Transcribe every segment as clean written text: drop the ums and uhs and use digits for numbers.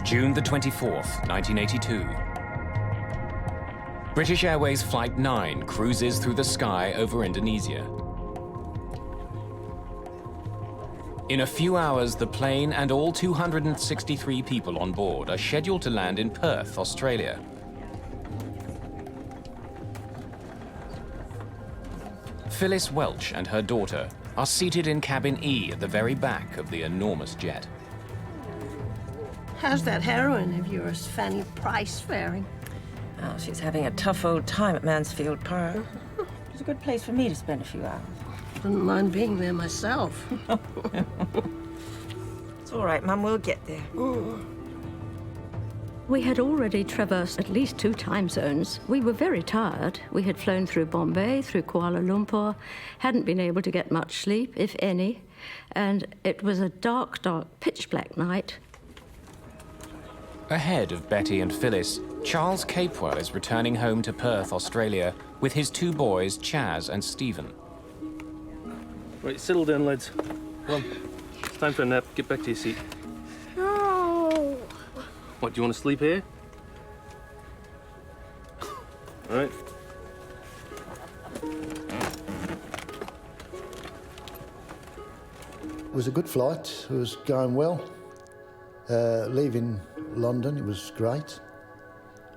June the 24th, 1982. British Airways Flight 9 cruises through the sky over Indonesia. In a few hours, the plane and all 263 people on board are scheduled to land in Perth, Australia. Phyllis Welch and her daughter are seated in cabin E at the very back of the enormous jet. How's that heroine of yours, Fanny Price, faring? Oh, she's having a tough old time at Mansfield Park. It's a good place for me to spend a few hours. Wouldn't mind being there myself. It's all right, Mum, we'll get there. We had already traversed at least 2 time zones. We were very tired. We had flown through Bombay, through Kuala Lumpur, hadn't been able to get much sleep, if any, and it was a dark, dark, pitch-black night. Ahead of Betty and Phyllis, Charles Capewell is returning home to Perth, Australia, with his 2 boys, Chaz and Stephen. Right, settle down, lads. Come on. It's time for a nap. Get back to your seat. No. What, do you want to sleep here? All right. It was a good flight. It was going well. Leaving London, it was great.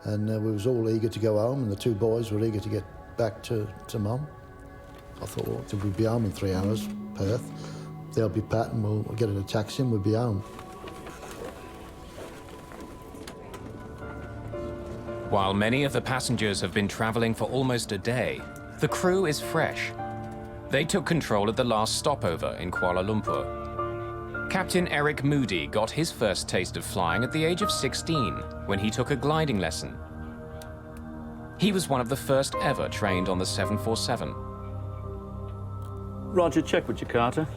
And we was all eager to go home, and the 2 boys were eager to get back to Mum. I thought, well, we'll be home in 3 hours, Perth. They'll be Pat and we'll get in a taxi and we'll be home. While many of the passengers have been traveling for almost a day, the crew is fresh. They took control at the last stopover in Kuala Lumpur. Captain Eric Moody got his first taste of flying at the age of 16 when he took a gliding lesson. He was one of the first ever trained on the 747. Roger, check with Jakarta.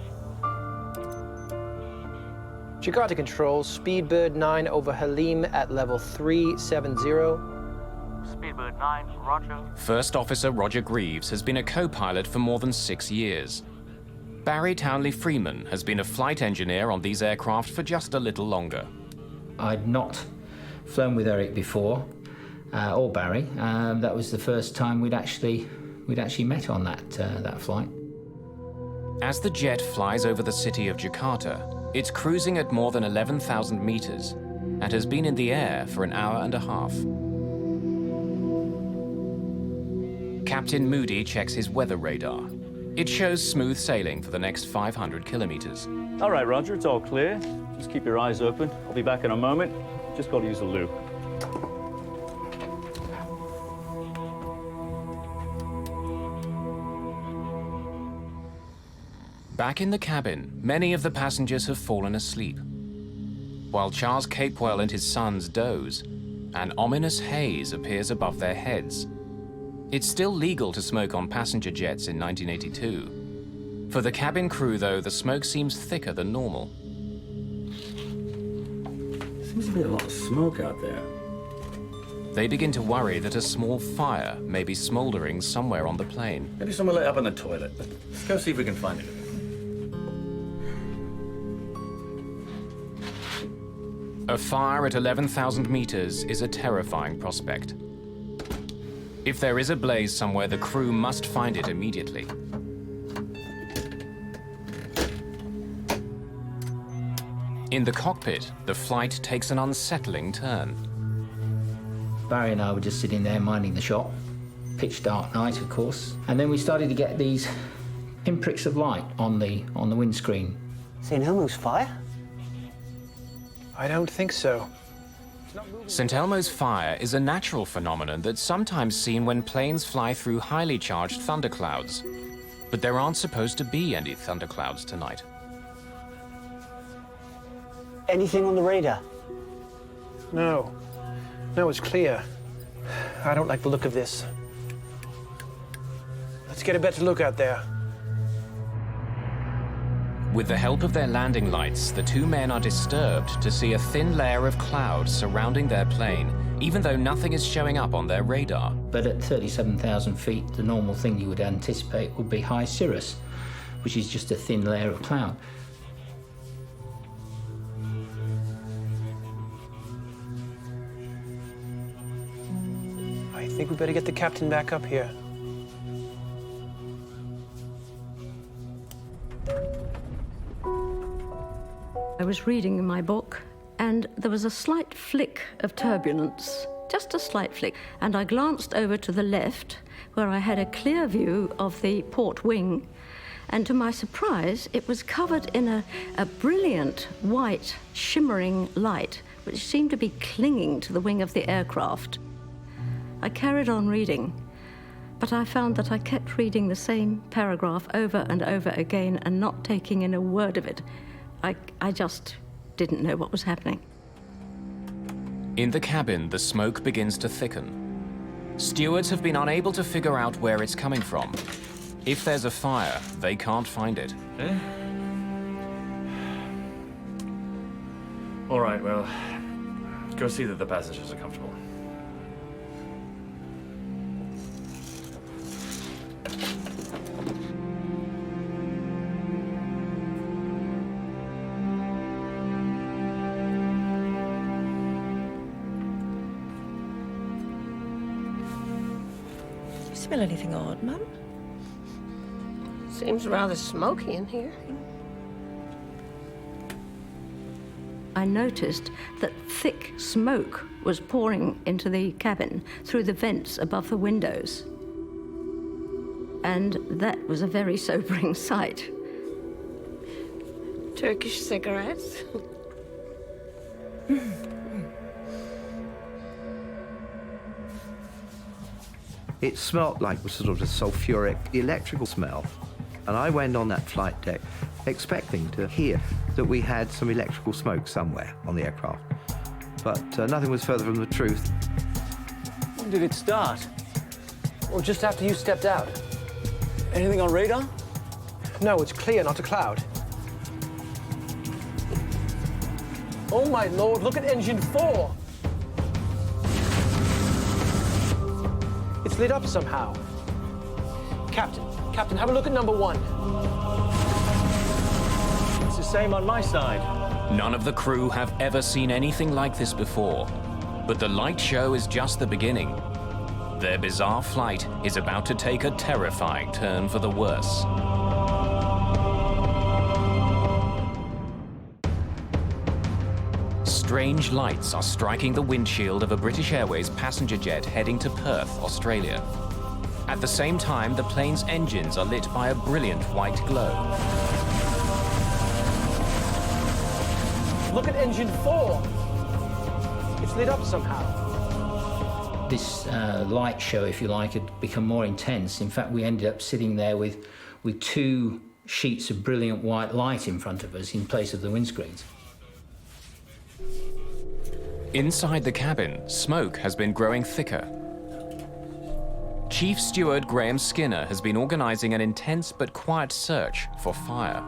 Jakarta Control, Speedbird 9 over Halim at level 370. Speedbird 9, Roger. First Officer Roger Greaves has been a co-pilot for more than 6 years. Barry Townley Freeman has been a flight engineer on these aircraft for just a little longer. I'd not flown with Eric before, or Barry. That was the first time we'd actually met on that flight. As the jet flies over the city of Jakarta, it's cruising at more than 11,000 meters and has been in the air for an hour and a half. Captain Moody checks his weather radar. It shows smooth sailing for the next 500 kilometers. All right, Roger, it's all clear. Just keep your eyes open. I'll be back in a moment. Just got to use the loop. Back in the cabin, many of the passengers have fallen asleep. While Charles Capewell and his sons doze, an ominous haze appears above their heads. It's still legal to smoke on passenger jets in 1982. For the cabin crew, though, the smoke seems thicker than normal. Seems to be a lot of smoke out there. They begin to worry that a small fire may be smoldering somewhere on the plane. Maybe someone lit up in the toilet. Let's go see if we can find it. A fire at 11,000 meters is a terrifying prospect. If there is a blaze somewhere, the crew must find it immediately. In the cockpit, the flight takes an unsettling turn. Barry and I were just sitting there minding the shop. Pitch dark night, of course. And then we started to get these pinpricks of light on the windscreen. St. Elmo's fire? I don't think so. St. Elmo's fire is a natural phenomenon that's sometimes seen when planes fly through highly charged thunderclouds. But there aren't supposed to be any thunderclouds tonight. Anything on the radar? No. No, it's clear. I don't like the look of this. Let's get a better look out there. With the help of their landing lights, the 2 men are disturbed to see a thin layer of cloud surrounding their plane, even though nothing is showing up on their radar. But at 37,000 feet, the normal thing you would anticipate would be high cirrus, which is just a thin layer of cloud. think we better get the captain back up here. I was reading in my book, and there was a slight flick of turbulence, just a slight flick, and I glanced over to the left, where I had a clear view of the port wing, and to my surprise, it was covered in a brilliant white, shimmering light, which seemed to be clinging to the wing of the aircraft. I carried on reading, but I found that I kept reading the same paragraph over and over again and not taking in a word of it. I just didn't know what was happening. In the cabin, the smoke begins to thicken. Stewards have been unable to figure out where it's coming from. If there's a fire, they can't find it. Eh? All right, well, go see that the passengers are comfortable. Smell anything odd, Mum? Seems rather smoky in here. I noticed that thick smoke was pouring into the cabin through the vents above the windows. And that was a very sobering sight. Turkish cigarettes. It smelt like sort of a sulfuric electrical smell. And I went on that flight deck expecting to hear that we had some electrical smoke somewhere on the aircraft. But nothing was further from the truth. When did it start? Well, just after you stepped out. Anything on radar? No, it's clear, not a cloud. Oh, my lord, look at engine 4. It's lit up somehow. Captain, have a look at number 1. It's the same on my side. None of the crew have ever seen anything like this before. But the light show is just the beginning. Their bizarre flight is about to take a terrifying turn for the worse. Strange lights are striking the windshield of a British Airways passenger jet heading to Perth, Australia. At the same time, the plane's engines are lit by a brilliant white glow. Look at engine 4. It's lit up somehow. This light show, if you like, had become more intense. In fact, we ended up sitting there with 2 sheets of brilliant white light in front of us in place of the windscreens. Inside the cabin, smoke has been growing thicker. Chief Steward Graham Skinner has been organizing an intense but quiet search for fire.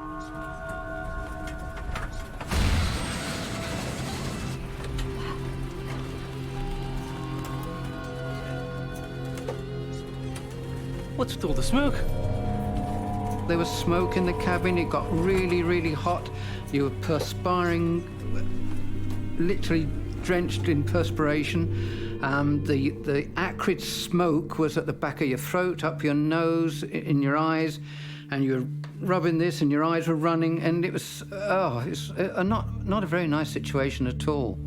What's with all the smoke? There was smoke in the cabin. It got really, really hot. You were perspiring, literally drenched in perspiration. The acrid smoke was at the back of your throat, up your nose, in your eyes, and you were rubbing this, and your eyes were running, and it was not a very nice situation at all.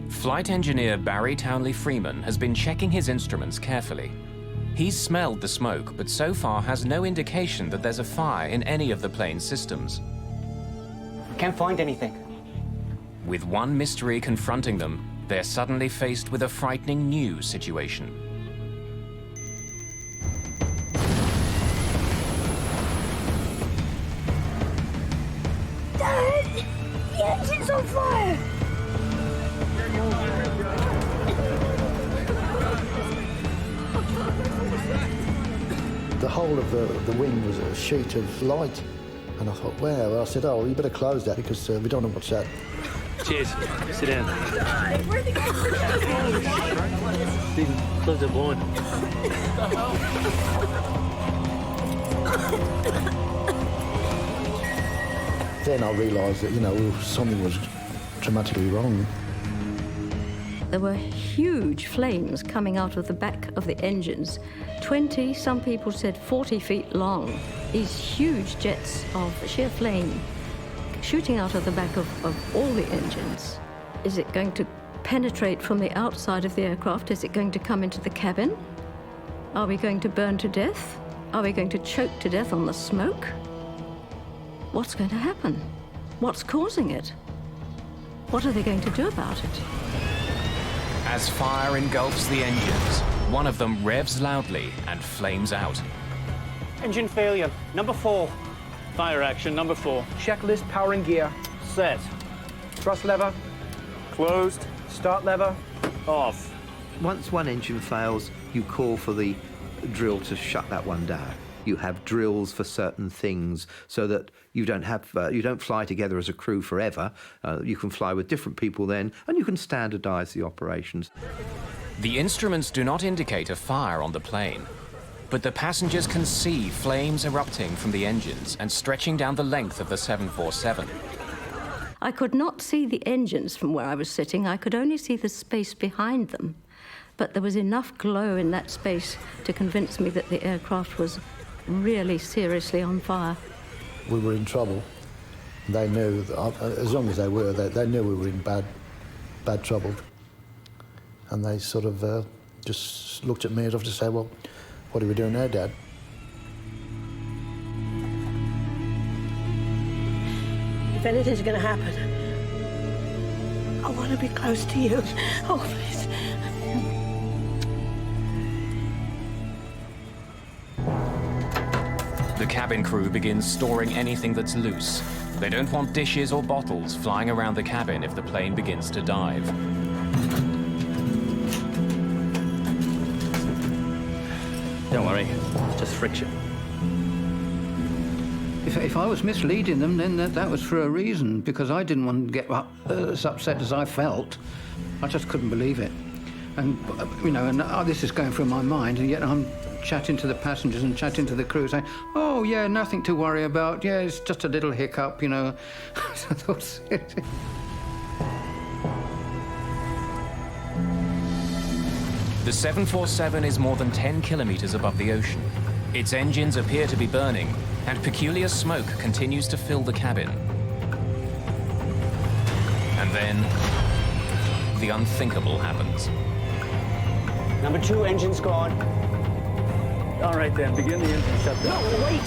Flight engineer Barry Townley Freeman has been checking his instruments carefully. He's smelled the smoke, but so far has no indication that there's a fire in any of the plane's systems. Can't find anything. With one mystery confronting them, they're suddenly faced with a frightening new situation. Dad! The engine's on fire! The whole of the wing was a sheet of light. And I thought, wow. I said, oh, you better close that because we don't know what's that. Cheers. Sit down. Where'd they go? Stephen, close that blind. Then I realised that, something was dramatically wrong. There were huge flames coming out of the back of the engines, 20, some people said 40 feet long. These huge jets of sheer flame shooting out of the back of all the engines. Is it going to penetrate from the outside of the aircraft? Is it going to come into the cabin? Are we going to burn to death? Are we going to choke to death on the smoke? What's going to happen? What's causing it? What are they going to do about it? As fire engulfs the engines, one of them revs loudly and flames out. Engine failure, number 4. Fire action, number 4. Checklist powering gear. Set. Thrust lever. Closed. Start lever. Off. Once one engine fails, you call for the drill to shut that one down. You have drills for certain things so that you don't fly together as a crew forever. You can fly with different people then, and you can standardize the operations. The instruments do not indicate a fire on the plane, but the passengers can see flames erupting from the engines and stretching down the length of the 747. I could not see the engines from where I was sitting. I could only see the space behind them. But there was enough glow in that space to convince me that the aircraft was really seriously on fire. We were in trouble. They knew, as long as they were, they knew we were in bad trouble. And they sort of just looked at me as if to say, well, what are we doing now, Dad? If anything's going to happen, I want to be close to you. Oh, please. The cabin crew begins storing anything that's loose. They don't want dishes or bottles flying around the cabin if the plane begins to dive. Don't worry, it's just friction. If I was misleading them, then that was for a reason, because I didn't want to get as upset as I felt. I just couldn't believe it. And, this is going through my mind, and yet I'm chatting to the passengers and chatting to the crew, saying, oh, yeah, nothing to worry about. Yeah, it's just a little hiccup, The 747 is more than 10 kilometers above the ocean. Its engines appear to be burning, and peculiar smoke continues to fill the cabin. And then, the unthinkable happens. Number 2 engine's gone. All right then, begin the engine shutdown. No, wait!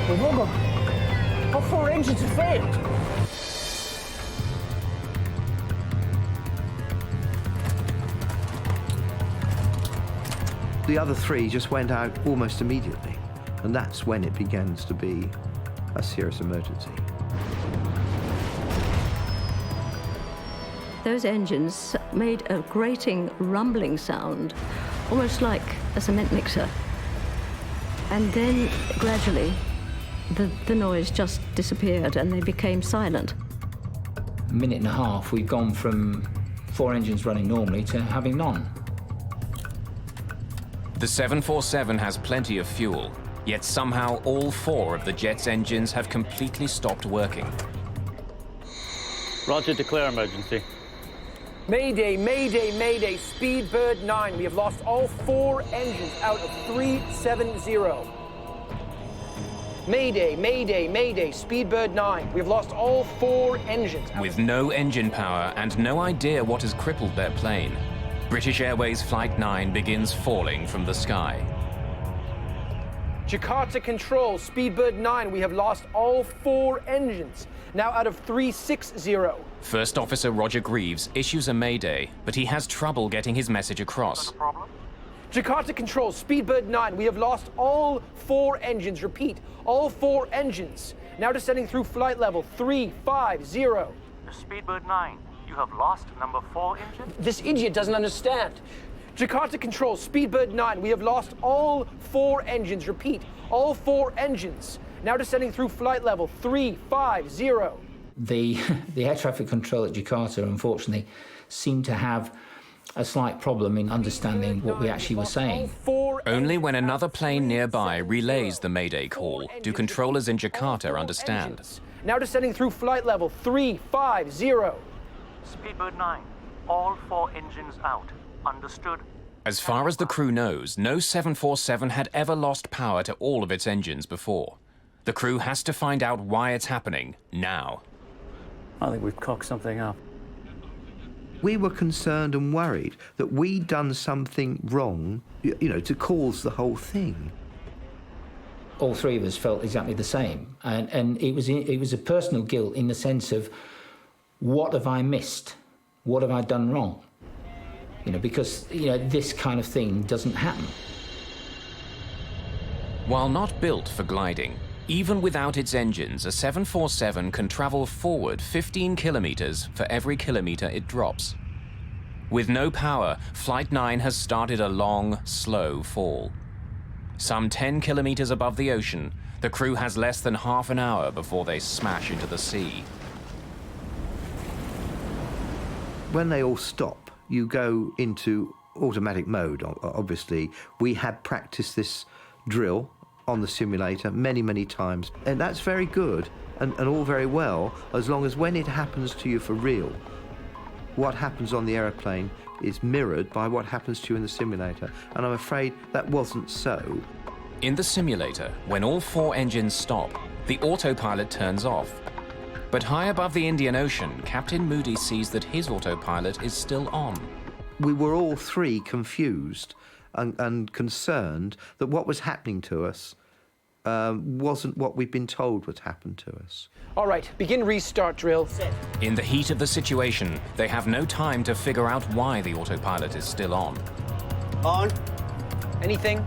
We've all gone. All 4 engines have failed. The other 3 just went out almost immediately, and that's when it begins to be a serious emergency. Those engines made a grating, rumbling sound, almost like a cement mixer. And then, gradually, the noise just disappeared and they became silent. A minute and a half, we've gone from 4 engines running normally to having none. The 747 has plenty of fuel, yet somehow all 4 of the jet's engines have completely stopped working. Roger, declare emergency. Mayday, Mayday, Mayday, Speedbird 9. We have lost all 4 engines out of 370. Mayday, Mayday, Mayday, Speedbird 9. We have lost all 4 engines. With no engine power and no idea what has crippled their plane, British Airways Flight 9 begins falling from the sky. Jakarta Control, Speedbird 9. We have lost all 4 engines, now out of 360. First Officer Roger Greaves issues a mayday, but he has trouble getting his message across. Jakarta Control, Speedbird 9. We have lost all 4 engines. Repeat, all 4 engines. Now descending through flight level 350. Speedbird 9, you have lost number 4 engine? This idiot doesn't understand. Jakarta Control, Speedbird 9. We have lost all 4 engines. Repeat, all 4 engines. Now descending through flight level 350. The air traffic control at Jakarta, unfortunately, seemed to have a slight problem in understanding what we actually were saying. Only when another plane nearby relays the mayday call do controllers in Jakarta understand. Now descending through flight level 350. Speedbird 9, all 4 engines out. Understood? As far as the crew knows, no 747 had ever lost power to all of its engines before. The crew has to find out why it's happening now. I think we've cocked something up. We were concerned and worried that we'd done something wrong, you know, to cause the whole thing. All three of us felt exactly the same, and it was a personal guilt in the sense of, what have I missed? What have I done wrong? You know, because, you know, this kind of thing doesn't happen. While not built for gliding, even without its engines, a 747 can travel forward 15 kilometers for every kilometer it drops. With no power, Flight 9 has started a long, slow fall. Some 10 kilometers above the ocean, the crew has less than half an hour before they smash into the sea. When they all stop, you go into automatic mode, obviously. We had practiced this drill on the simulator many, many times. And that's very good and all very well, as long as when it happens to you for real, what happens on the aeroplane is mirrored by what happens to you in the simulator. And I'm afraid that wasn't so. In the simulator, when all 4 engines stop, the autopilot turns off. But high above the Indian Ocean, Captain Moody sees that his autopilot is still on. We were all three confused and concerned that what was happening to us wasn't what we'd been told would happen to us. All right, begin restart drill. In the heat of the situation, they have no time to figure out why the autopilot is still on. On. Anything?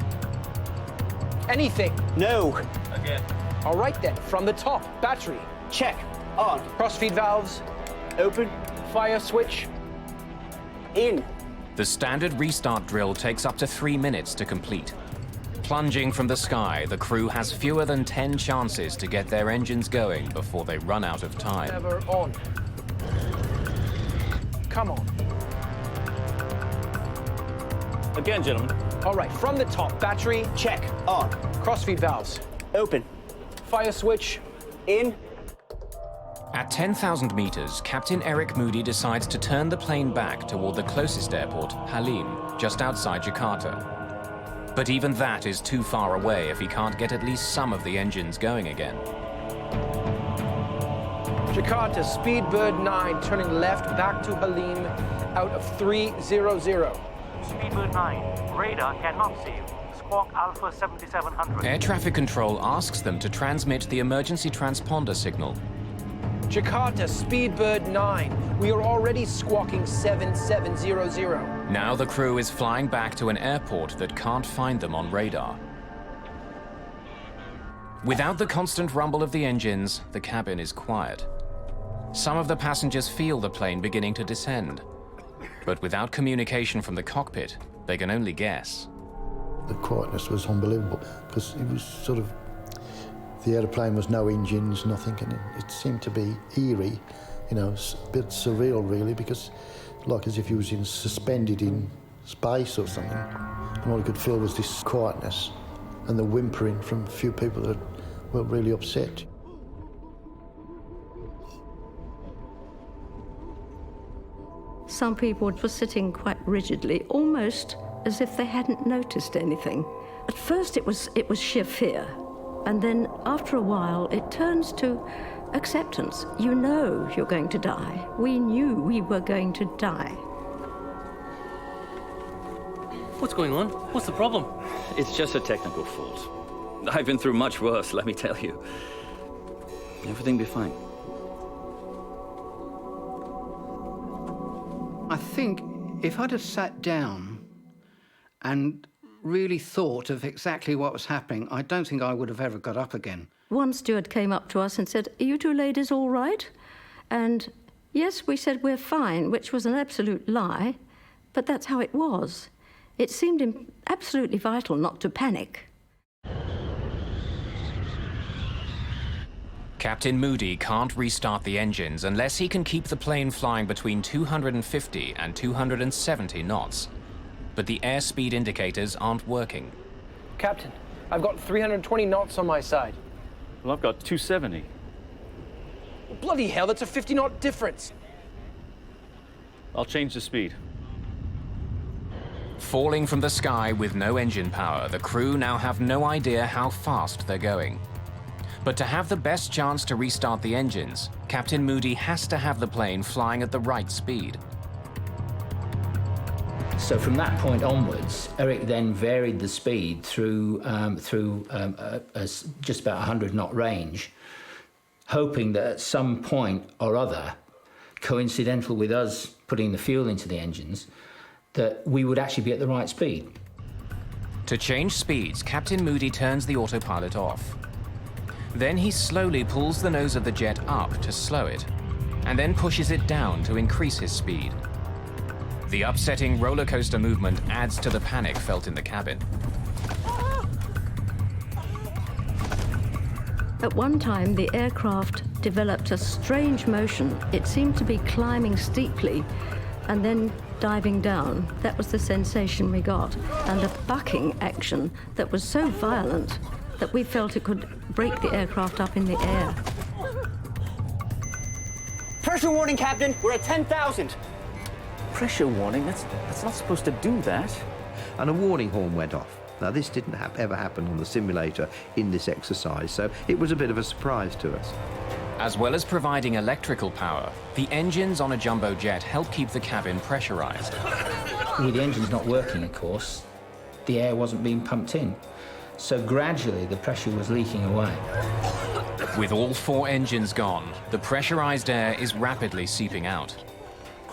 Anything? No. Again. All right then, from the top, battery. Check. On. Crossfeed valves. Open. Fire switch. In. The standard restart drill takes up to 3 minutes to complete. Plunging from the sky, the crew has fewer than 10 chances to get their engines going before they run out of time. Never on. Come on. Again, gentlemen. All right, from the top, battery. Check. On. Crossfeed valves. Open. Fire switch. In. At 10,000 meters, Captain Eric Moody decides to turn the plane back toward the closest airport, Halim, just outside Jakarta. But even that is too far away if he can't get at least some of the engines going again. Jakarta, Speedbird 9, turning left back to Halim, out of 300. Speedbird 9, radar cannot see you. Squawk Alpha 7700. Air traffic control asks them to transmit the emergency transponder signal. Jakarta, Speedbird 9. We are already squawking 7700. Now the crew is flying back to an airport that can't find them on radar. Without the constant rumble of the engines, the cabin is quiet. Some of the passengers feel the plane beginning to descend. But without communication from the cockpit, they can only guess. The quietness was unbelievable, because it was sort of, the aeroplane was no engines, nothing, and it seemed to be eerie, you know, a bit surreal really, because like as if you was suspended in space or something, and all you could feel was this quietness and the whimpering from a few people that were really upset. Some people were sitting quite rigidly, almost as if they hadn't noticed anything. At first it was sheer fear, and then after a while it turns to acceptance. You know you're going to die. We knew we were going to die. What's going on? What's the problem? It's just a technical fault. I've been through much worse, let me tell you. Everything will be fine. I think if I'd have sat down and really thought of exactly what was happening, I don't think I would have ever got up again. One steward came up to us and said, "Are you two ladies all right?" And yes, we said, "We're fine," which was an absolute lie, but that's how it was. It seemed absolutely vital not to panic. Captain Moody can't restart the engines unless he can keep the plane flying between 250 and 270 knots. But the airspeed indicators aren't working. Captain, I've got 320 knots on my side. Well, I've got 270. Bloody hell, that's a 50-knot difference. I'll change the speed. Falling from the sky with no engine power, the crew now have no idea how fast they're going. But to have the best chance to restart the engines, Captain Moody has to have the plane flying at the right speed. So from that point onwards, Eric then varied the speed through just about 100-knot range, hoping that at some point or other, coincidental with us putting the fuel into the engines, that we would actually be at the right speed. To change speeds, Captain Moody turns the autopilot off. Then he slowly pulls the nose of the jet up to slow it, and then pushes it down to increase his speed. The upsetting roller coaster movement adds to the panic felt in the cabin. At one time, the aircraft developed a strange motion. It seemed to be climbing steeply and then diving down. That was the sensation we got. And a bucking action that was so violent that we felt it could break the aircraft up in the air. Pressure warning, Captain. We're at 10,000. Pressure warning? That's not supposed to do that. And a warning horn went off. Now, this didn't ever happen on the simulator in this exercise, so it was a bit of a surprise to us. As well as providing electrical power, the engines on a jumbo jet help keep the cabin pressurized. With the engines not working, of course, the air wasn't being pumped in. So gradually the pressure was leaking away. With all 4 engines gone, the pressurized air is rapidly seeping out.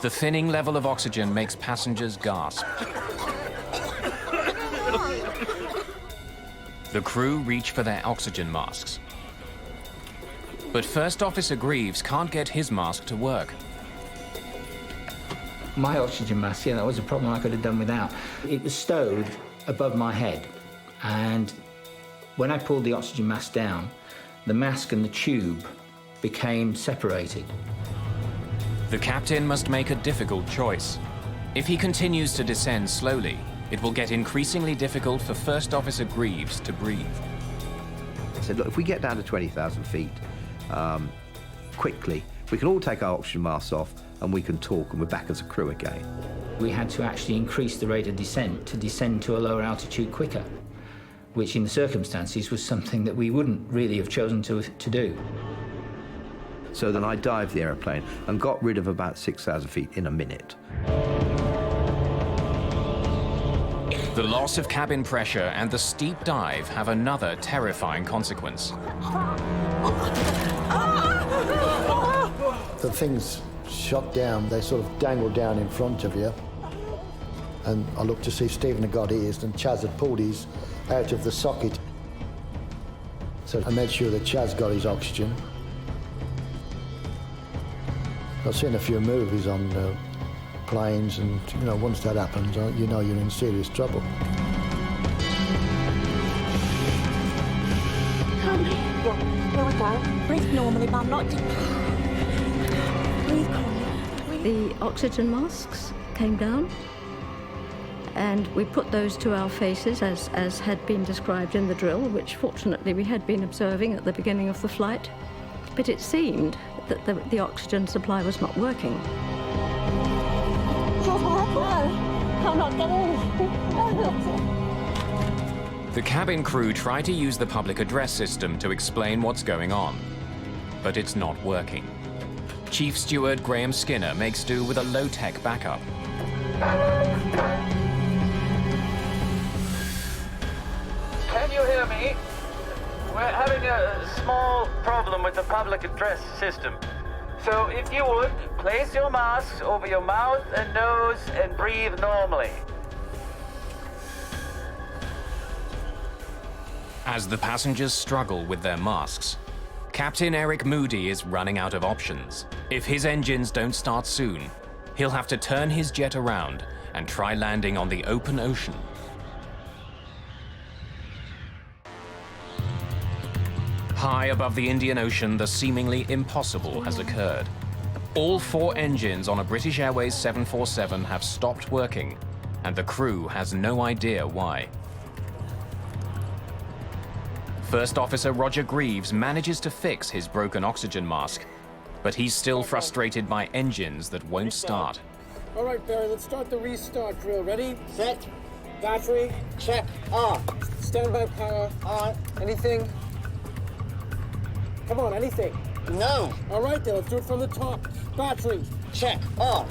The thinning level of oxygen makes passengers gasp. The crew reach for their oxygen masks. But First Officer Greaves can't get his mask to work. My oxygen mask, yeah, that was a problem I could have done without. It was stowed above my head, and when I pulled the oxygen mask down, the mask and the tube became separated. The captain must make a difficult choice. If he continues to descend slowly, it will get increasingly difficult for First Officer Greaves to breathe. I said, look, if we get down to 20,000 feet quickly, we can all take our oxygen masks off and we can talk and we're back as a crew again. We had to actually increase the rate of descent to descend to a lower altitude quicker, which in the circumstances was something that we wouldn't really have chosen to do. So then I dived the aeroplane and got rid of about 6,000 feet in a minute. The loss of cabin pressure and the steep dive have another terrifying consequence. The things shot down, they sort of dangled down in front of you. And I looked to see if Stephen had got his, and Chaz had pulled his out of the socket. So I made sure that Chaz got his oxygen. I've seen a few movies on planes, and you know, once that happens, you know you're in serious trouble. Calm here we go. Breathe normally, Mum, not deep. Breathe calmly. The oxygen masks came down, and we put those to our faces as had been described in the drill, which fortunately we had been observing at the beginning of the flight. But it seemed that the oxygen supply was not working. I'm not getting. The cabin crew try to use the public address system to explain what's going on, but it's not working. Chief Steward Graham Skinner makes do with a low-tech backup. Can you hear me? We're having a small problem with the public address system. So if you would, place your masks over your mouth and nose and breathe normally. As the passengers struggle with their masks, Captain Eric Moody is running out of options. If his engines don't start soon, he'll have to turn his jet around and try landing on the open ocean. High above the Indian Ocean, the seemingly impossible has occurred. All 4 engines on a British Airways 747 have stopped working, and the crew has no idea why. First Officer Roger Greaves manages to fix his broken oxygen mask, but he's still frustrated by engines that won't start. All right, Barry, let's start the restart drill. Ready? Set. Battery. Check. On. Standby power. On. Anything? Come on, anything. No. All right, then, let's do it from the top. Battery. Check. On.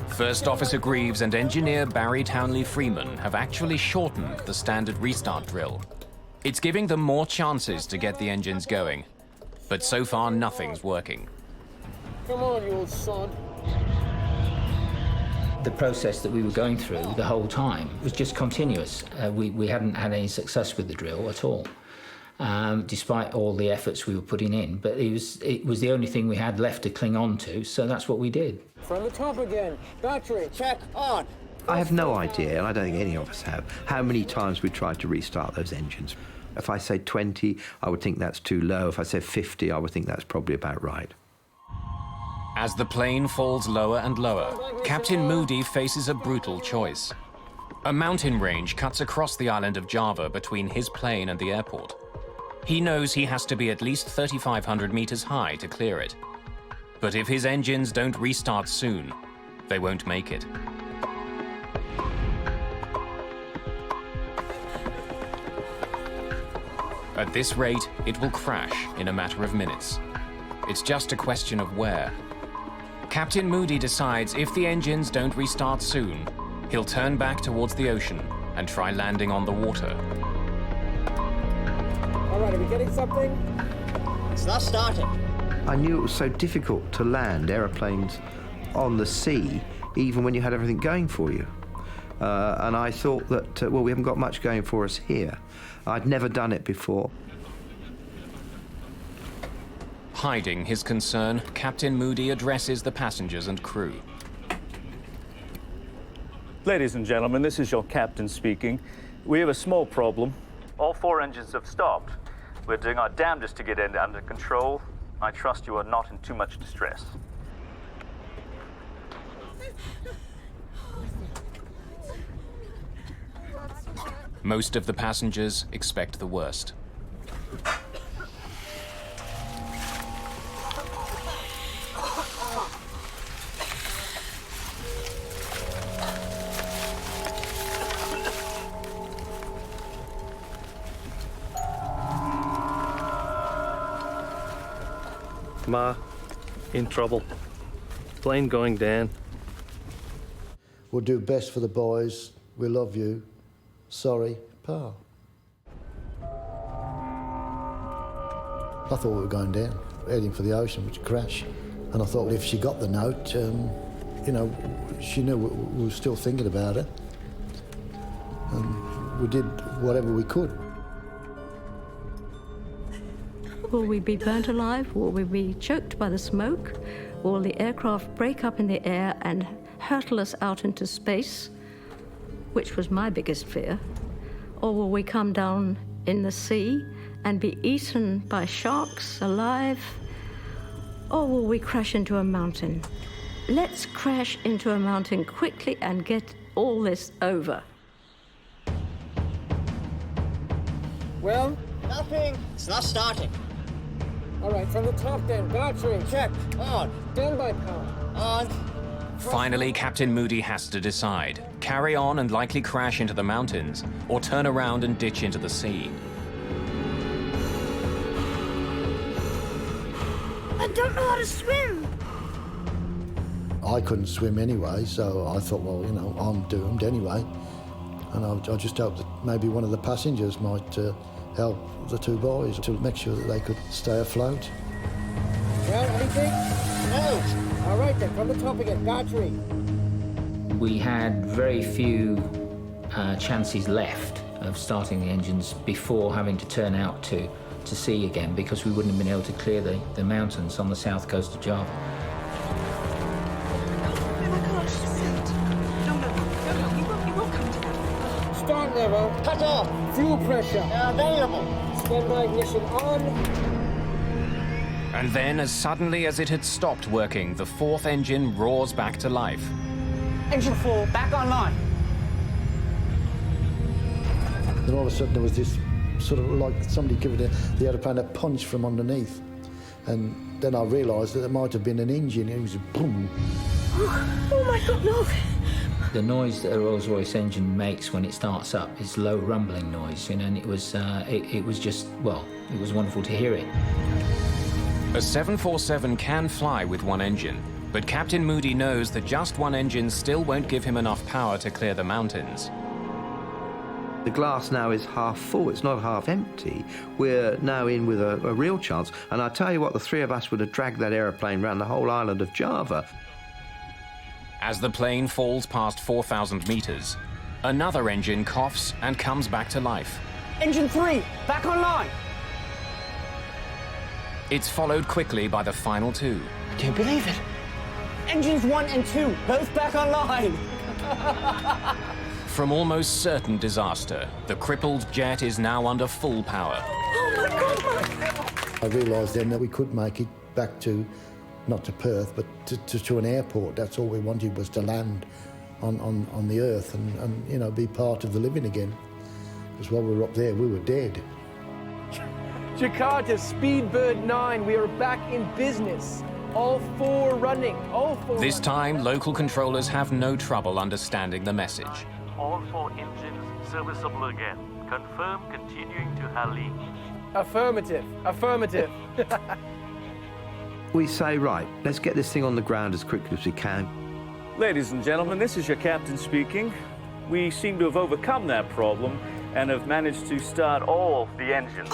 First Officer Greaves and Engineer Barry Townley Freeman have actually shortened the standard restart drill. It's giving them more chances to get the engines going. But so far, nothing's working. Come on, you old sod. The process that we were going through the whole time was just continuous. We hadn't had any success with the drill at all, despite all the efforts we were putting in. But it was the only thing we had left to cling on to, so that's what we did. From the top again. Battery. Check. On. I have no idea, and I don't think any of us have, how many times we tried to restart those engines. If I say 20, I would think that's too low. If I said 50, I would think that's probably about right. As the plane falls lower and lower, Captain Moody faces a brutal choice. A mountain range cuts across the island of Java between his plane and the airport. He knows he has to be at least 3,500 meters high to clear it. But if his engines don't restart soon, they won't make it. At this rate, it will crash in a matter of minutes. It's just a question of where. Captain Moody decides if the engines don't restart soon, he'll turn back towards the ocean and try landing on the water. All right, are we getting something? It's not starting. I knew it was so difficult to land aeroplanes on the sea, even when you had everything going for you. And I thought that, well, we haven't got much going for us here. I'd never done it before. Hiding his concern, Captain Moody addresses the passengers and crew. Ladies and gentlemen, this is your captain speaking. We have a small problem. All 4 engines have stopped. We're doing our damnedest to get it under control. I trust you are not in too much distress. Most of the passengers expect the worst. Ma, in trouble. Plane going down. We'll do best for the boys. We love you. Sorry, Pa. I thought we were going down, heading for the ocean, which crash. And I thought if she got the note, you know, she knew we were still thinking about it. And we did whatever we could. Will we be burnt alive? Will we be choked by the smoke? Will the aircraft break up in the air and hurtle us out into space, which was my biggest fear? Or will we come down in the sea and be eaten by sharks alive? Or will we crash into a mountain? Let's crash into a mountain quickly and get all this over. Well? Nothing. It's not starting. All right, from the top then. Battery. Check. On. Standby power. On. Finally, Captain Moody has to decide. Carry on and likely crash into the mountains, or turn around and ditch into the sea. I don't know how to swim. I couldn't swim anyway, so I thought, well, you know, I'm doomed anyway. And I just hoped that maybe one of the passengers might help the 2 boys to make sure that they could stay afloat. Well, anything? No. All right then, from the top again. Battery. We had very few chances left of starting the engines before having to turn out to sea again, because we wouldn't have been able to clear the mountains on the south coast of Java. Start level. Cut off. Fuel pressure. Available. Standby ignition on. And then, as suddenly as it had stopped working, the 4th engine roars back to life. Engine 4, back online. Then all of a sudden there was this sort of like somebody giving the aeroplane a punch from underneath. And then I realised that it might have been an engine. It was a boom. Oh my God, no. The noise that a Rolls-Royce engine makes when it starts up is low rumbling noise, and it was just, well, it was wonderful to hear it. A 747 can fly with one engine, but Captain Moody knows that just one engine still won't give him enough power to clear the mountains. The glass now is half full, it's not half empty. We're now in with a real chance, and I tell you what, the three of us would have dragged that aeroplane around the whole island of Java. As the plane falls past 4,000 meters, another engine coughs and comes back to life. Engine 3, back online! It's followed quickly by the final two. I can't believe it. Engines 1 and 2, both back online! From almost certain disaster, the crippled jet is now under full power. Oh my God! I realised then that we could make it back to, not to Perth, but to an airport. That's all we wanted, was to land on the earth and you know, be part of the living again. Because while we were up there, we were dead. Jakarta, Speedbird 9, we are back in business. All four running, all four This running. time, local controllers have no trouble understanding the message. All 4 engines serviceable again. Confirm continuing to Hali. Affirmative, affirmative. We say, right, let's get this thing on the ground as quickly as we can. Ladies and gentlemen, this is your captain speaking. We seem to have overcome that problem and have managed to start all the engines.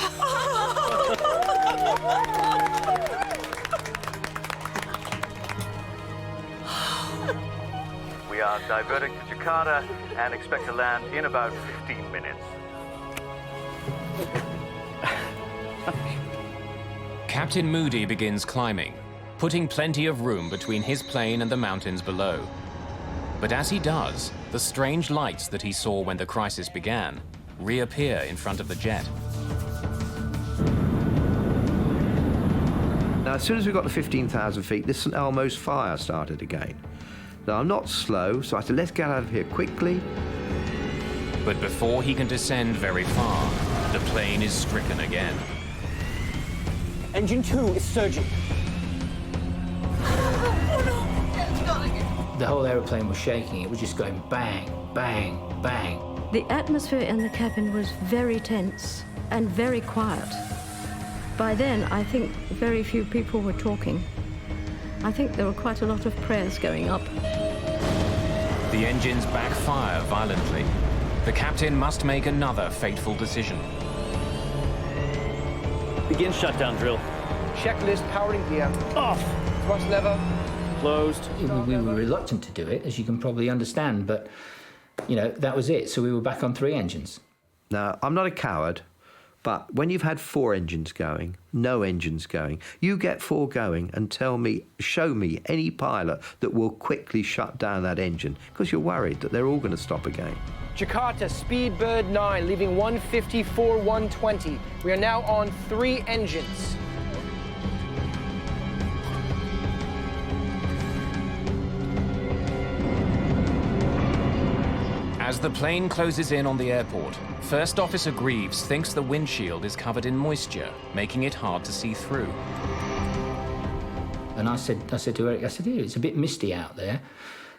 We are diverting to Jakarta and expect to land in about 15 minutes. Captain Moody begins climbing, putting plenty of room between his plane and the mountains below. But as he does, the strange lights that he saw when the crisis began reappear in front of the jet. Now, as soon as we got to 15,000 feet, this St Elmo's fire started again. Now, I'm not slow, so I said, let's get out of here quickly. But before he can descend very far, the plane is stricken again. Engine 2 is surging. The whole aeroplane was shaking. It was just going bang, bang, bang. The atmosphere in the cabin was very tense and very quiet. By then, I think very few people were talking. I think there were quite a lot of prayers going up. The engines backfire violently. The captain must make another fateful decision. Begin shutdown drill. Checklist powering gear. Off. Thrust lever. Closed. We were reluctant to do it, as you can probably understand, but, you know, that was it. So we were back on 3 engines. Now, I'm not a coward, but when you've had 4 engines going, no engines going, you get 4 going and tell me, show me any pilot that will quickly shut down that engine, because you're worried that they're all going to stop again. Jakarta, Speedbird 9, leaving 154, 120. We are now on 3 engines. As the plane closes in on the airport, First Officer Greaves thinks the windshield is covered in moisture, making it hard to see through. And I said to Eric, yeah, it's a bit misty out there.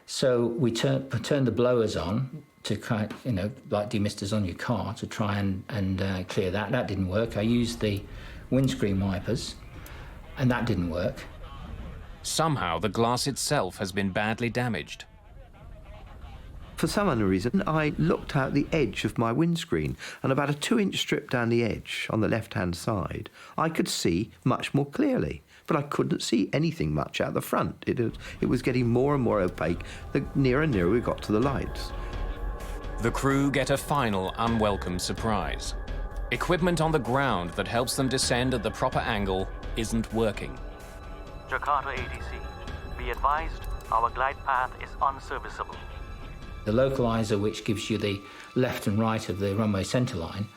So we turned the blowers on to kind of, you know, like demisters on your car to try and clear that. That didn't work. I used the windscreen wipers, and that didn't work. Somehow the glass itself has been badly damaged. For some unknown reason, I looked out the edge of my windscreen, and about a 2-inch strip down the edge on the left-hand side, I could see much more clearly. But I couldn't see anything much out the front. It was getting more and more opaque the nearer and nearer we got to the lights. The crew get a final unwelcome surprise. Equipment on the ground that helps them descend at the proper angle isn't working. Jakarta ATC, be advised, our glide path is unserviceable. The localizer, which gives you the left and right of the runway centerline,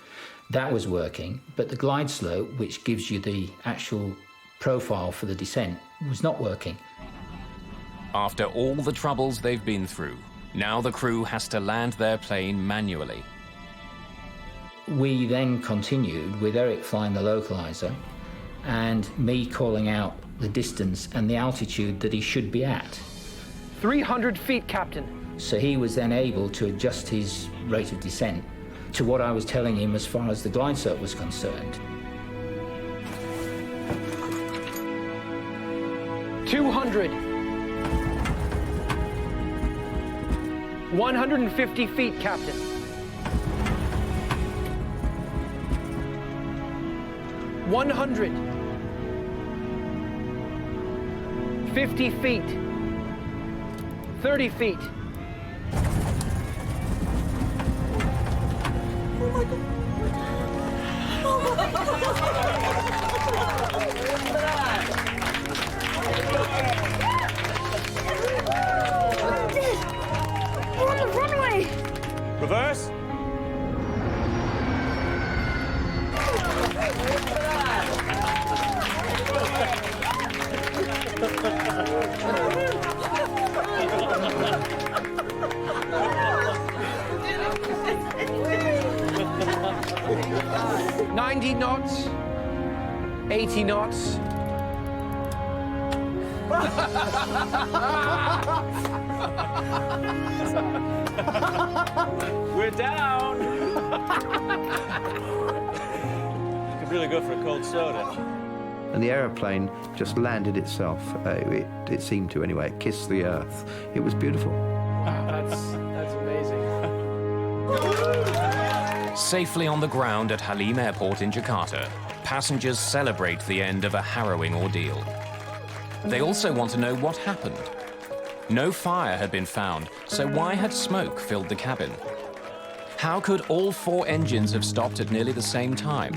that was working, but the glide slope, which gives you the actual profile for the descent, was not working. After all the troubles they've been through, now the crew has to land their plane manually. We then continued with Eric flying the localizer and me calling out the distance and the altitude that he should be at. 300 feet, Captain. So he was then able to adjust his rate of descent to what I was telling him as far as the glide slope was concerned. 200. 150 feet, Captain. 100. 50 feet. 30 feet. Oh my God. Oh my God. We're on the runway. Reverse. $90 knots, 80 knots. We're down. Could really go for a cold soda. And the aeroplane just landed itself. It seemed to anyway. It kissed the earth. It was beautiful. That's amazing. Safely on the ground at Halim Airport in Jakarta, passengers celebrate the end of a harrowing ordeal. They also want to know what happened. No fire had been found, so why had smoke filled the cabin? How could all 4 engines have stopped at nearly the same time?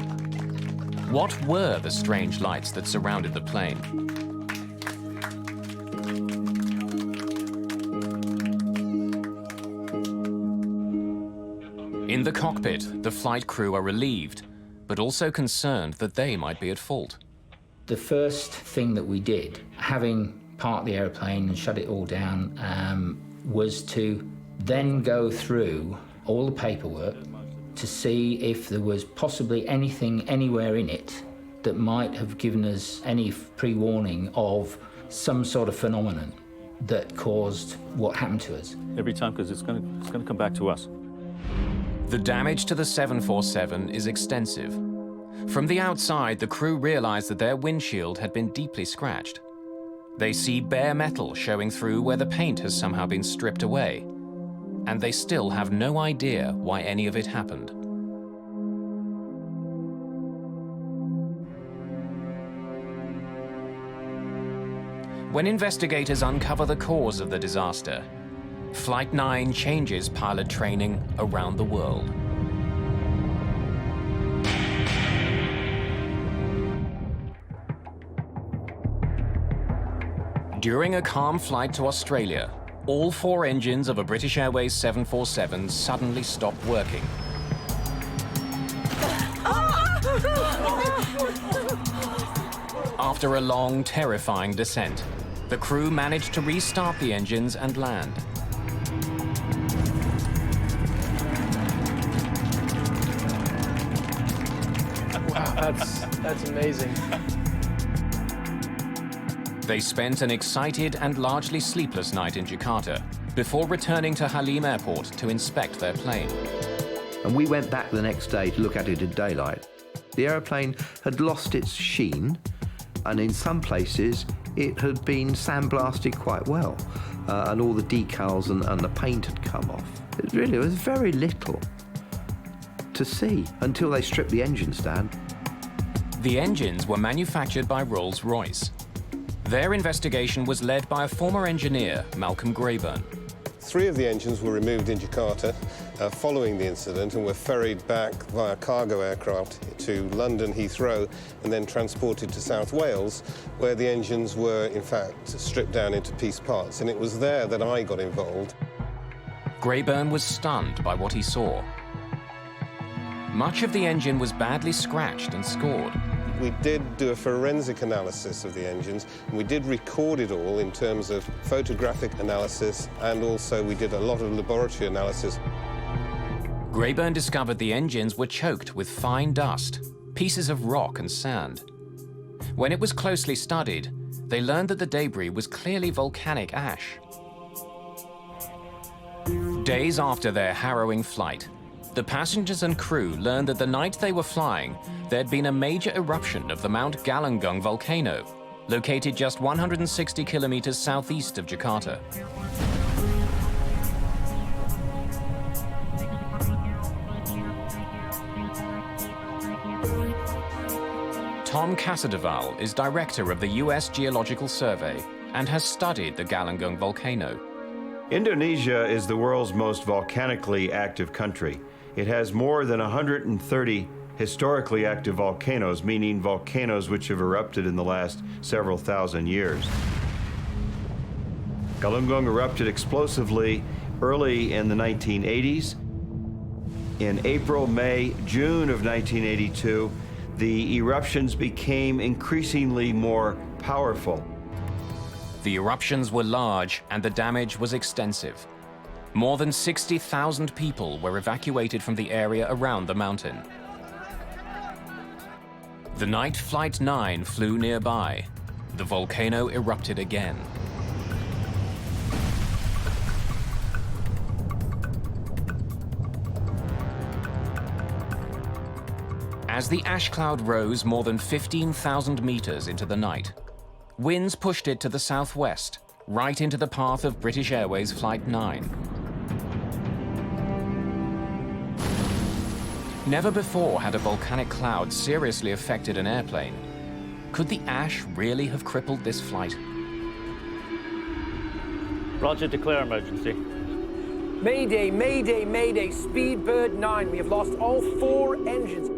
What were the strange lights that surrounded the plane? In the cockpit, the flight crew are relieved, but also concerned that they might be at fault. The first thing that we did, having parked the aeroplane and shut it all down, was to then go through all the paperwork to see if there was possibly anything anywhere in it that might have given us any pre-warning of some sort of phenomenon that caused what happened to us. Every time, because it's going to come back to us. The damage to the 747 is extensive. From the outside, the crew realize that their windshield had been deeply scratched. They see bare metal showing through where the paint has somehow been stripped away. And they still have no idea why any of it happened. When investigators uncover the cause of the disaster, Flight 9 changes pilot training around the world. During a calm flight to Australia, all 4 engines of a British Airways 747 suddenly stopped working. After a long, terrifying descent, the crew managed to restart the engines and land. Wow, that's amazing. They spent an excited and largely sleepless night in Jakarta before returning to Halim Airport to inspect their plane. And we went back the next day to look at it in daylight. The aeroplane had lost its sheen, and in some places it had been sandblasted quite well, and all the decals and the paint had come off. It really was very little to see until they stripped the engines down. The engines were manufactured by Rolls-Royce. Their investigation was led by a former engineer, Malcolm Grayburn. 3 of the engines were removed in Jakarta following the incident and were ferried back via cargo aircraft to London Heathrow and then transported to South Wales, where the engines were, in fact, stripped down into piece parts. And it was there that I got involved. Grayburn was stunned by what he saw. Much of the engine was badly scratched and scored. We did do a forensic analysis of the engines, and we did record it all in terms of photographic analysis, and also we did a lot of laboratory analysis. Grayburn discovered the engines were choked with fine dust, pieces of rock and sand. When it was closely studied, they learned that the debris was clearly volcanic ash. Days after their harrowing flight, the passengers and crew learned that the night they were flying, there'd been a major eruption of the Mount Galunggung volcano, located just 160 kilometers southeast of Jakarta. Tom Casadevall is director of the U.S. Geological Survey and has studied the Galunggung volcano. Indonesia is the world's most volcanically active country. It has more than 130 historically active volcanoes, meaning volcanoes which have erupted in the last several thousand years. Galunggung erupted explosively early in the 1980s. In April, May, June of 1982, the eruptions became increasingly more powerful. The eruptions were large and the damage was extensive. More than 60,000 people were evacuated from the area around the mountain. The night Flight 9 flew nearby, the volcano erupted again. As the ash cloud rose more than 15,000 meters into the night, winds pushed it to the southwest, right into the path of British Airways Flight 9. Never before had a volcanic cloud seriously affected an airplane. Could the ash really have crippled this flight? Roger, declare emergency. Mayday, Mayday, Mayday, Speedbird 9. We have lost all 4 engines.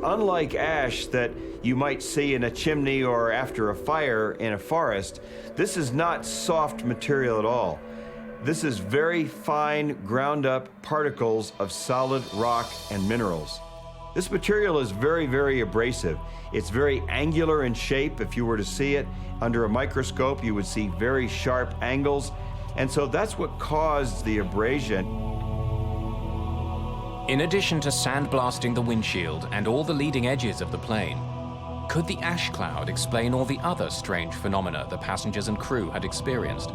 Unlike ash that you might see in a chimney or after a fire in a forest, this is not soft material at all. This is very fine, ground-up particles of solid rock and minerals. This material is very, very abrasive. It's very angular in shape. If you were to see it under a microscope, you would see very sharp angles. And so that's what caused the abrasion. In addition to sandblasting the windshield and all the leading edges of the plane, could the ash cloud explain all the other strange phenomena the passengers and crew had experienced?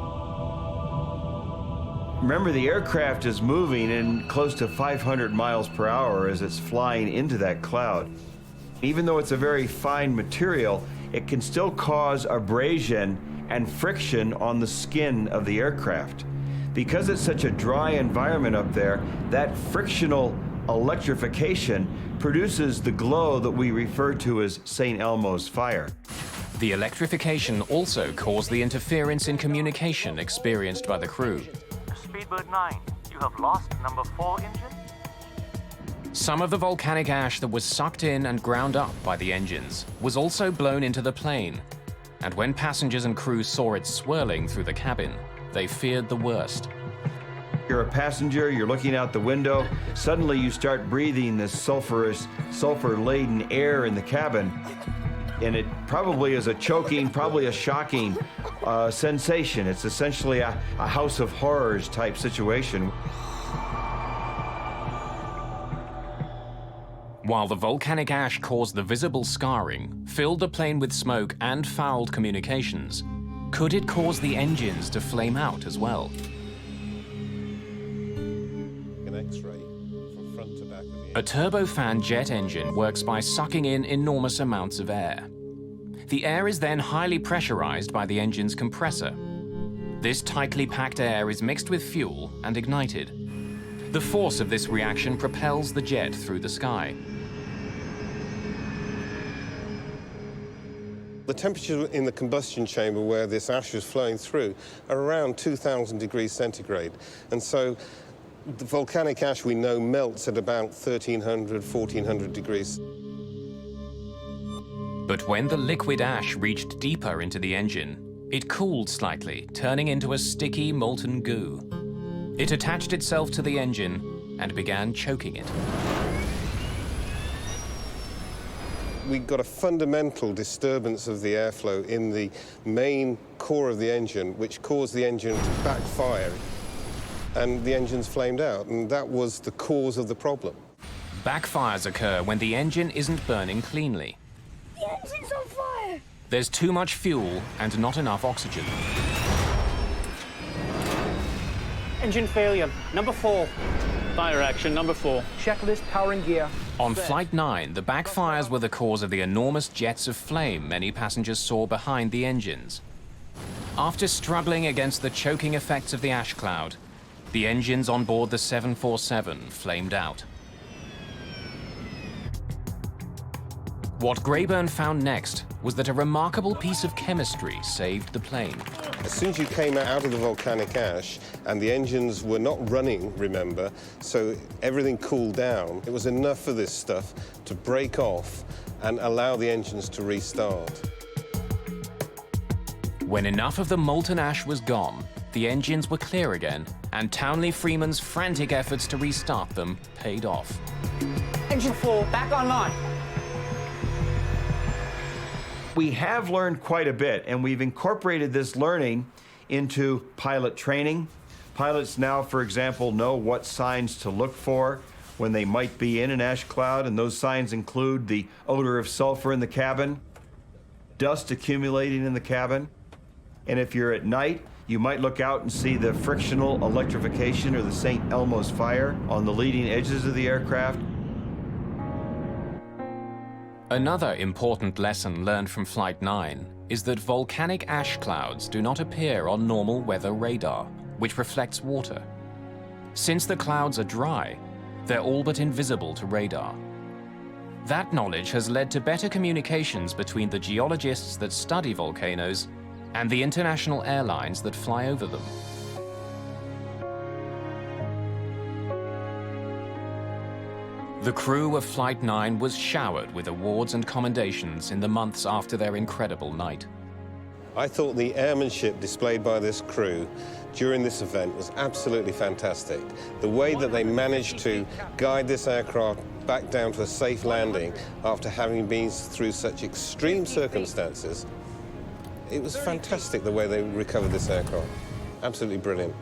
Remember, the aircraft is moving in close to 500 miles per hour as it's flying into that cloud. Even though it's a very fine material, it can still cause abrasion and friction on the skin of the aircraft. Because it's such a dry environment up there, that frictional electrification produces the glow that we refer to as St. Elmo's fire. The electrification also caused the interference in communication experienced by the crew. Speedbird 9, you have lost number 4 engine? Some of the volcanic ash that was sucked in and ground up by the engines was also blown into the plane. And when passengers and crew saw it swirling through the cabin, they feared the worst. You're a passenger, you're looking out the window, suddenly you start breathing this sulfur-laden air in the cabin, and it probably is a choking, probably a shocking sensation. It's essentially a house of horrors type situation. While the volcanic ash caused the visible scarring, filled the plane with smoke and fouled communications, could it cause the engines to flame out as well? An X-ray from front to back of the engine. A turbofan jet engine works by sucking in enormous amounts of air. The air is then highly pressurized by the engine's compressor. This tightly packed air is mixed with fuel and ignited. The force of this reaction propels the jet through the sky. The temperature in the combustion chamber where this ash is flowing through are around 2,000 degrees centigrade. And so the volcanic ash we know melts at about 1,300, 1,400 degrees. But when the liquid ash reached deeper into the engine, it cooled slightly, turning into a sticky, molten goo. It attached itself to the engine and began choking it. We got a fundamental disturbance of the airflow in the main core of the engine, which caused the engine to backfire, and the engines flamed out, and that was the cause of the problem. Backfires occur when the engine isn't burning cleanly. The engine's on fire! There's too much fuel and not enough oxygen. Engine failure, number 4. Fire action, number 4. Checklist, power and gear. On Flight 9, the backfires were the cause of the enormous jets of flame many passengers saw behind the engines. After struggling against the choking effects of the ash cloud, the engines on board the 747 flamed out. What Grayburn found next was that a remarkable piece of chemistry saved the plane. As soon as you came out of the volcanic ash, and the engines were not running, remember, so everything cooled down, it was enough for this stuff to break off and allow the engines to restart. When enough of the molten ash was gone, the engines were clear again, and Townley Freeman's frantic efforts to restart them paid off. Engine 4, back online. We have learned quite a bit, and we've incorporated this learning into pilot training. Pilots now, for example, know what signs to look for when they might be in an ash cloud, and those signs include the odor of sulfur in the cabin, dust accumulating in the cabin, and if you're at night, you might look out and see the frictional electrification or the St. Elmo's fire on the leading edges of the aircraft. Another important lesson learned from Flight 9 is that volcanic ash clouds do not appear on normal weather radar, which reflects water. Since the clouds are dry, they're all but invisible to radar. That knowledge has led to better communications between the geologists that study volcanoes and the international airlines that fly over them. The crew of Flight 9 was showered with awards and commendations in the months after their incredible night. I thought the airmanship displayed by this crew during this event was absolutely fantastic. The way that they managed to guide this aircraft back down to a safe landing after having been through such extreme circumstances, it was fantastic the way they recovered this aircraft. Absolutely brilliant.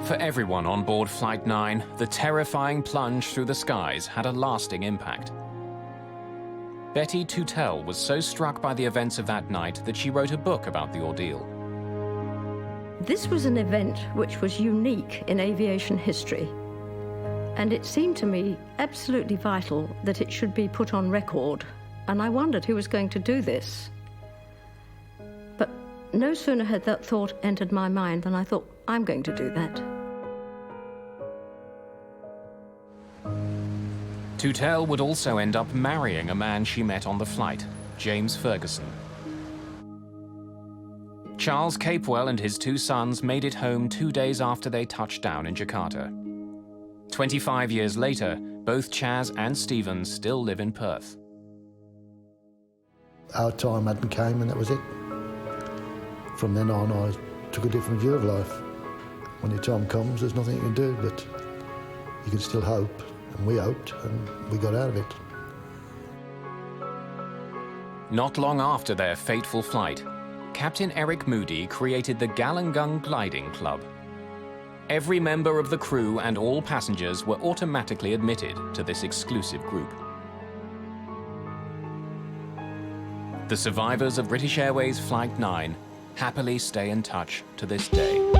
For everyone on board Flight 9, the terrifying plunge through the skies had a lasting impact. Betty Tutell was so struck by the events of that night that she wrote a book about the ordeal. This was an event which was unique in aviation history, and it seemed to me absolutely vital that it should be put on record, and I wondered who was going to do this. But no sooner had that thought entered my mind than I thought, I'm going to do that. Tutell would also end up marrying a man she met on the flight, James Ferguson. Charles Capewell and his 2 sons made it home 2 days after they touched down in Jakarta. 25 years later, both Chaz and Stephen still live in Perth. Our time hadn't came and that was it. From then on, I took a different view of life. When your time comes, there's nothing you can do, but you can still hope. And we hoped, and we got out of it. Not long after their fateful flight, Captain Eric Moody created the Galungung Gliding Club. Every member of the crew and all passengers were automatically admitted to this exclusive group. The survivors of British Airways Flight 9 happily stay in touch to this day.